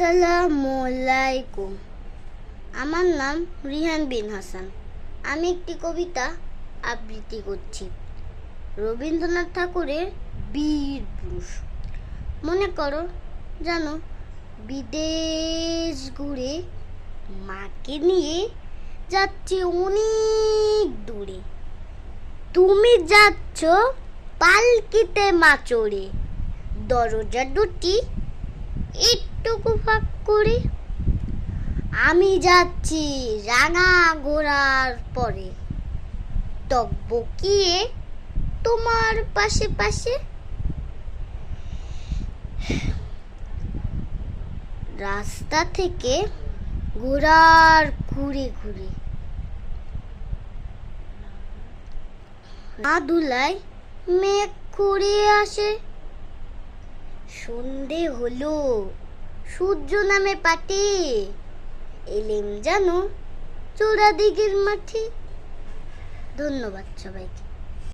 আসসালামু আলাইকুম। আমার নাম রিহান বিন হাসান। আমি একটি কবিতা আবৃত্তি করছি। রবীন্দ্রনাথ ঠাকুরের বীর পুরুষ। মনে করো জানো, বিদেশ ঘুরে মাকে নিয়ে যাচ্ছি অনেক দূরে। তুমি যাচ্ছ পালকিতে মা চড়ে, দরজা দুটি একটুকু ফাঁক করে। আমি যাচ্ছি রাঙা ঘোড়ার পরে, টকবকিয়ে তোমার পাশে পাশে। রাস্তা থেকে ঘোড়ার ঘুরে ঘুরে না ধুলায় মেঘ ঘুরিয়ে আসে। সন্ধে হলো, সূর্য নামে পাটে, এলেম জানো চোরা দিঘির মাঠে। ধন্যবাদ সবাইকে।